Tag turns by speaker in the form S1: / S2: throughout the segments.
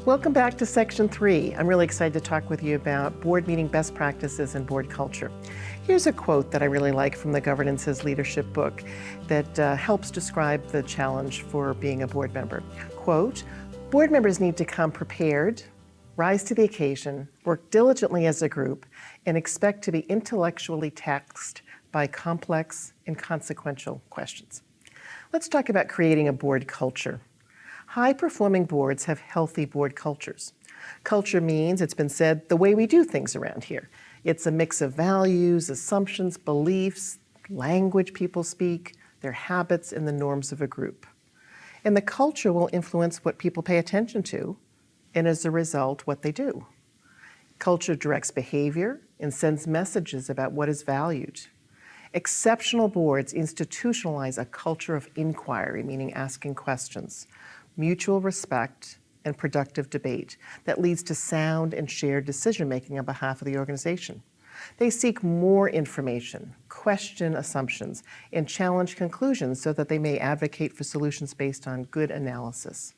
S1: Welcome back to Section 3. I'm really excited to talk with you about board meeting best practices and board culture. Here's a quote that I really like from the Governance as Leadership book that helps describe the challenge for being a board member. Quote, board members need to come prepared, rise to the occasion, work diligently as a group, and expect to be intellectually taxed by complex and consequential questions. Let's talk about creating a board culture. High-performing boards have healthy board cultures. Culture means, it's been said, the way we do things around here. It's a mix of values, assumptions, beliefs, language people speak, their habits, and the norms of a group. And the culture will influence what people pay attention to, and as a result, what they do. Culture directs behavior and sends messages about what is valued. Exceptional boards institutionalize a culture of inquiry, meaning asking questions, mutual respect, and productive debate that leads to sound and shared decision-making on behalf of the organization. They seek more information, question assumptions, and challenge conclusions so that they may advocate for solutions based on good analysis.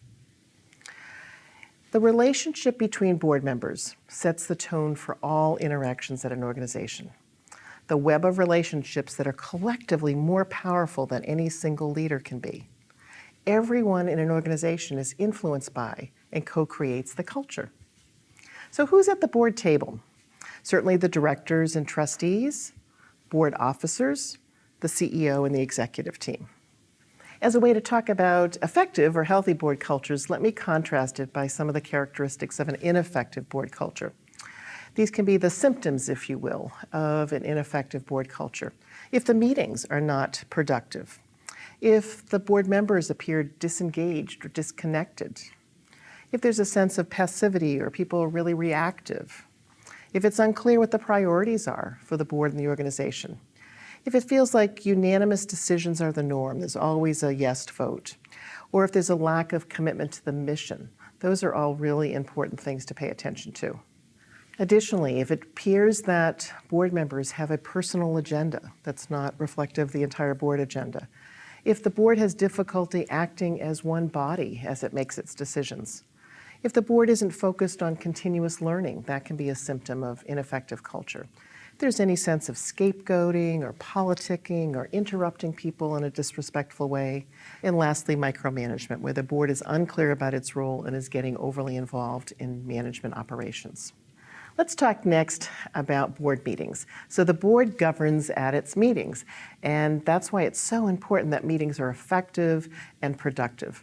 S1: The relationship between board members sets the tone for all interactions at an organization. The web of relationships that are collectively more powerful than any single leader can be. Everyone in an organization is influenced by and co-creates the culture. So who's at the board table? Certainly the directors and trustees, board officers, the CEO, and the executive team. As a way to talk about effective or healthy board cultures, let me contrast it by some of the characteristics of an ineffective board culture. These can be the symptoms, if you will, of an ineffective board culture. If the meetings are not productive, if the board members appear disengaged or disconnected, if there's a sense of passivity or people are really reactive, if it's unclear what the priorities are for the board and the organization, if it feels like unanimous decisions are the norm, there's always a yes vote, or if there's a lack of commitment to the mission, those are all really important things to pay attention to. Additionally, if it appears that board members have a personal agenda that's not reflective of the entire board agenda, if the board has difficulty acting as one body as it makes its decisions, if the board isn't focused on continuous learning, that can be a symptom of ineffective culture. If there's any sense of scapegoating or politicking or interrupting people in a disrespectful way, and lastly, micromanagement, where the board is unclear about its role and is getting overly involved in management operations. Let's talk next about board meetings. So the board governs at its meetings, and that's why it's so important that meetings are effective and productive.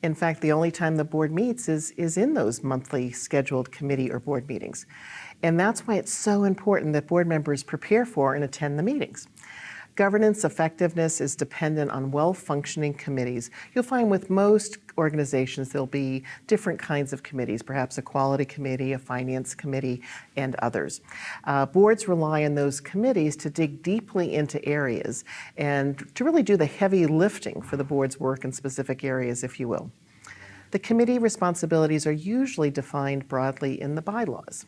S1: In fact, the only time the board meets is in those monthly scheduled committee or board meetings. And that's why it's so important that board members prepare for and attend the meetings. Governance effectiveness is dependent on well-functioning committees. You'll find with most organizations there'll be different kinds of committees, perhaps a quality committee, a finance committee, and others. Boards rely on those committees to dig deeply into areas and to really do the heavy lifting for the board's work in specific areas, if you will. The committee responsibilities are usually defined broadly in the bylaws.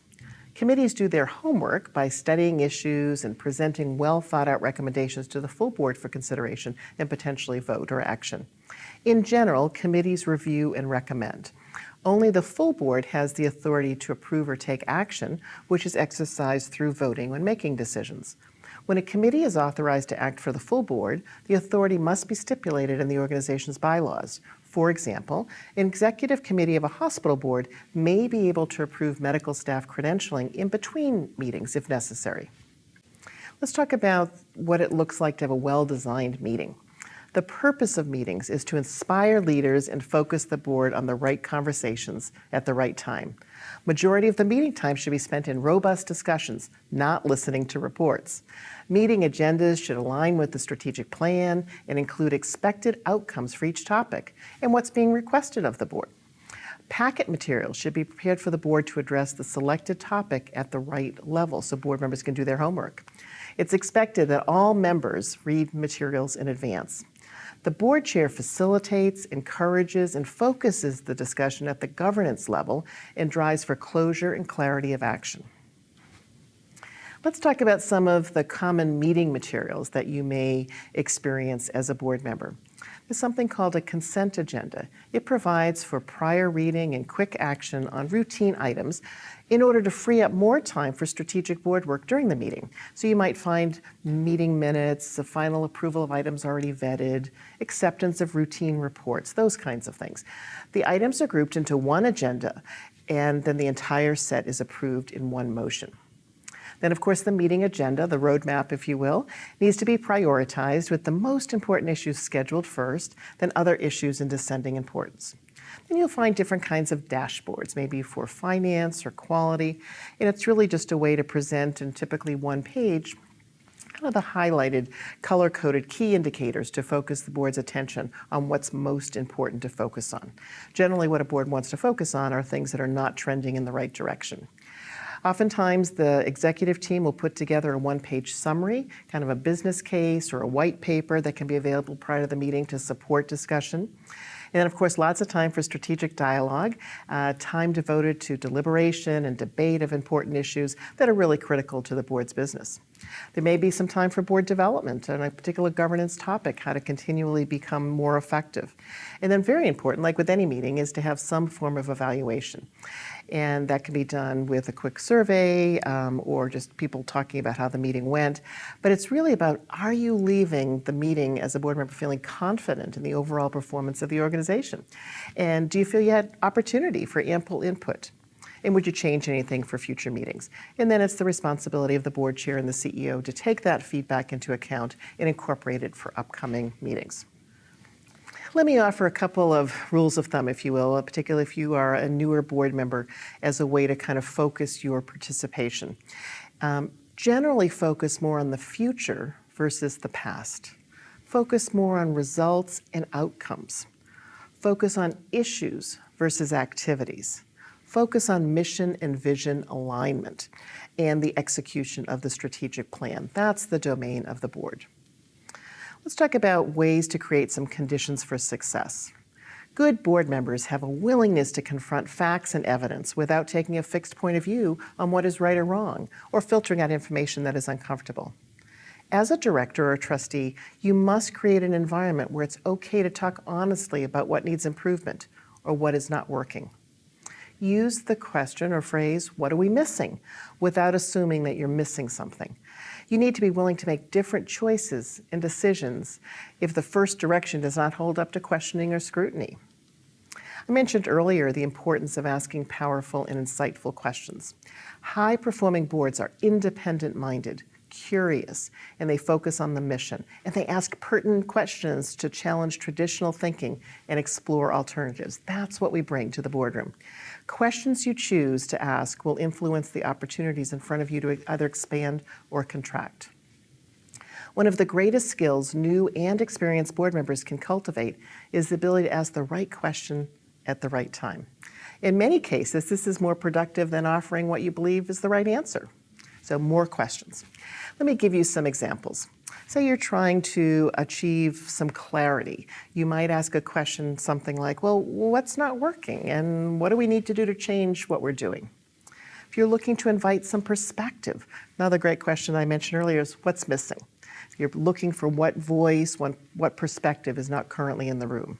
S1: Committees do their homework by studying issues and presenting well-thought-out recommendations to the full board for consideration and potentially vote or action. In general, committees review and recommend. Only the full board has the authority to approve or take action, which is exercised through voting when making decisions. When a committee is authorized to act for the full board, the authority must be stipulated in the organization's bylaws. For example, an executive committee of a hospital board may be able to approve medical staff credentialing in between meetings if necessary. Let's talk about what it looks like to have a well-designed meeting. The purpose of meetings is to inspire leaders and focus the board on the right conversations at the right time. Majority of the meeting time should be spent in robust discussions, not listening to reports. Meeting agendas should align with the strategic plan and include expected outcomes for each topic and what's being requested of the board. Packet materials should be prepared for the board to address the selected topic at the right level so board members can do their homework. It's expected that all members read materials in advance. The board chair facilitates, encourages, and focuses the discussion at the governance level and drives for closure and clarity of action. Let's talk about some of the common meeting materials that you may experience as a board member. is something called a consent agenda. It provides for prior reading and quick action on routine items in order to free up more time for strategic board work during the meeting. So you might find meeting minutes, the final approval of items already vetted, acceptance of routine reports, those kinds of things. The items are grouped into one agenda, and then the entire set is approved in one motion. Then, of course, the meeting agenda, the roadmap, if you will, needs to be prioritized with the most important issues scheduled first, then other issues in descending importance. Then you'll find different kinds of dashboards, maybe for finance or quality, and it's really just a way to present in typically one page kind of the highlighted, color-coded key indicators to focus the board's attention on what's most important to focus on. Generally, what a board wants to focus on are things that are not trending in the right direction. Oftentimes, the executive team will put together a one-page summary, kind of a business case or a white paper that can be available prior to the meeting to support discussion. And then, of course, lots of time for strategic dialogue, time devoted to deliberation and debate of important issues that are really critical to the board's business. There may be some time for board development on a particular governance topic, how to continually become more effective. And then very important, like with any meeting, is to have some form of evaluation. And that can be done with a quick survey or just people talking about how the meeting went. But it's really about, are you leaving the meeting as a board member feeling confident in the overall performance of the organization? And do you feel you had opportunity for ample input? And would you change anything for future meetings? And then it's the responsibility of the board chair and the CEO to take that feedback into account and incorporate it for upcoming meetings. Let me offer a couple of rules of thumb, if you will, particularly if you are a newer board member, as a way to kind of focus your participation. Generally focus more on the future versus the past. Focus more on results and outcomes. Focus on issues versus activities. Focus on mission and vision alignment and the execution of the strategic plan. That's the domain of the board. Let's talk about ways to create some conditions for success. Good board members have a willingness to confront facts and evidence without taking a fixed point of view on what is right or wrong, or filtering out information that is uncomfortable. As a director or a trustee, you must create an environment where it's okay to talk honestly about what needs improvement or what is not working. Use the question or phrase, "What are we missing?" without assuming that you're missing something. You need to be willing to make different choices and decisions if the first direction does not hold up to questioning or scrutiny. I mentioned earlier the importance of asking powerful and insightful questions. High-performing boards are independent-minded, curious, and they focus on the mission. And they ask pertinent questions to challenge traditional thinking and explore alternatives. That's what we bring to the boardroom. Questions you choose to ask will influence the opportunities in front of you to either expand or contract. One of the greatest skills new and experienced board members can cultivate is the ability to ask the right question at the right time. In many cases, this is more productive than offering what you believe is the right answer. So more questions. Let me give you some examples. Say you're trying to achieve some clarity. You might ask a question something like, well, what's not working and what do we need to do to change what we're doing? If you're looking to invite some perspective, another great question I mentioned earlier is what's missing? If you're looking for what voice, what perspective is not currently in the room.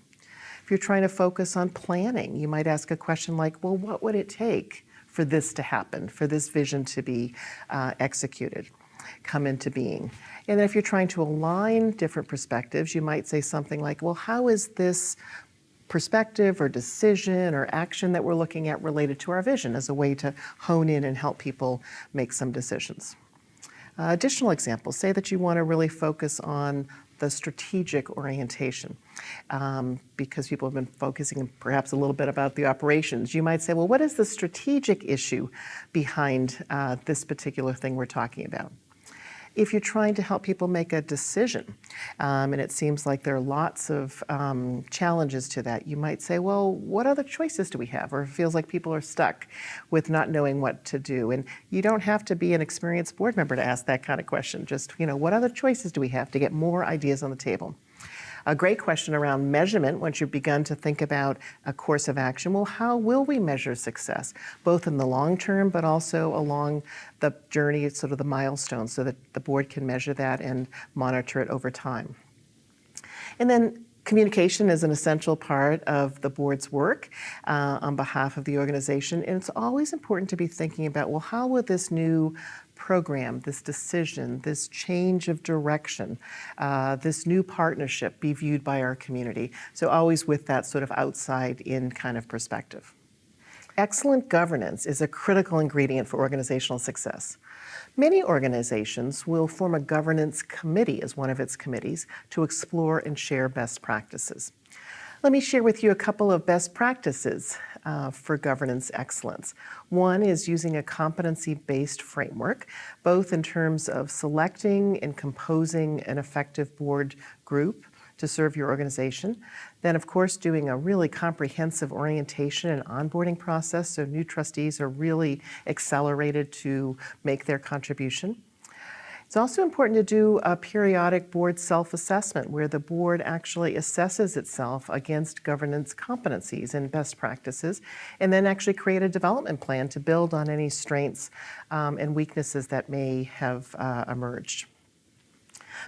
S1: If you're trying to focus on planning, you might ask a question like, well, what would it take for this to happen, for this vision to be executed, come into being? And then if you're trying to align different perspectives, you might say something like, well, how is this perspective or decision or action that we're looking at related to our vision, as a way to hone in and help people make some decisions? Additional examples, say that you want to really focus on the strategic orientation because people have been focusing perhaps a little bit about the operations. You might say, well, what is the strategic issue behind this particular thing we're talking about? If you're trying to help people make a decision, and it seems like there are lots of challenges to that, you might say, well, what other choices do we have? Or it feels like people are stuck with not knowing what to do. And you don't have to be an experienced board member to ask that kind of question. Just, what other choices do we have to get more ideas on the table? A great question around measurement, once you've begun to think about a course of action, well, how will we measure success, both in the long term, but also along the journey, sort of the milestones, so that the board can measure that and monitor it over time. And then Communication is an essential part of the board's work on behalf of the organization, and it's always important to be thinking about, well, how will this new program, this decision, this change of direction, this new partnership be viewed by our community? So always with that sort of outside-in kind of perspective. Excellent governance is a critical ingredient for organizational success. Many organizations will form a governance committee as one of its committees to explore and share best practices. Let me share with you a couple of best practices for governance excellence. One is using a competency-based framework, both in terms of selecting and composing an effective board group to serve your organization. Then, of course, doing a really comprehensive orientation and onboarding process so new trustees are really accelerated to make their contribution. It's also important to do a periodic board self-assessment where the board actually assesses itself against governance competencies and best practices, and then actually create a development plan to build on any strengths and weaknesses that may have emerged.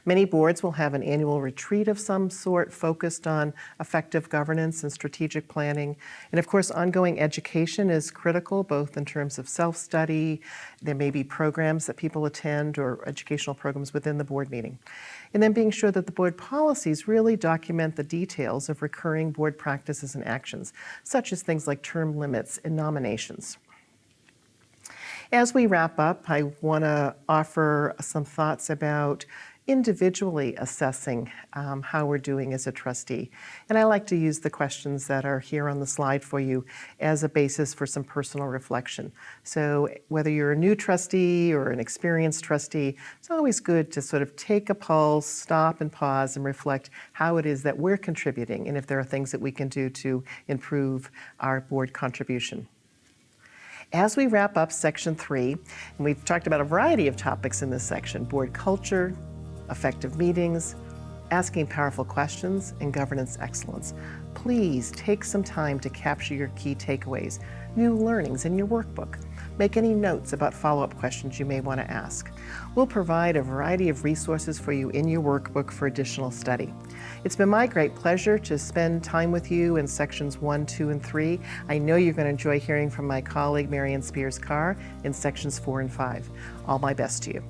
S1: Many boards will have an annual retreat of some sort focused on effective governance and strategic planning. And of course, ongoing education is critical, both in terms of self-study. There may be programs that people attend or educational programs within the board meeting. And then being sure that the board policies really document the details of recurring board practices and actions, such as things like term limits and nominations. As we wrap up, I want to offer some thoughts about individually assessing how we're doing as a trustee. And I like to use the questions that are here on the slide for you as a basis for some personal reflection. So whether you're a new trustee or an experienced trustee, it's always good to sort of take a pulse, stop and pause and reflect how it is that we're contributing and if there are things that we can do to improve our board contribution. As we wrap up section 3, and we've talked about a variety of topics in this section: board culture, effective meetings, asking powerful questions, and governance excellence. Please take some time to capture your key takeaways, new learnings in your workbook. Make any notes about follow-up questions you may want to ask. We'll provide a variety of resources for you in your workbook for additional study. It's been my great pleasure to spend time with you in sections 1, 2, and 3. I know you're going to enjoy hearing from my colleague, Marianne Spears-Carr, in sections 4 and 5. All my best to you.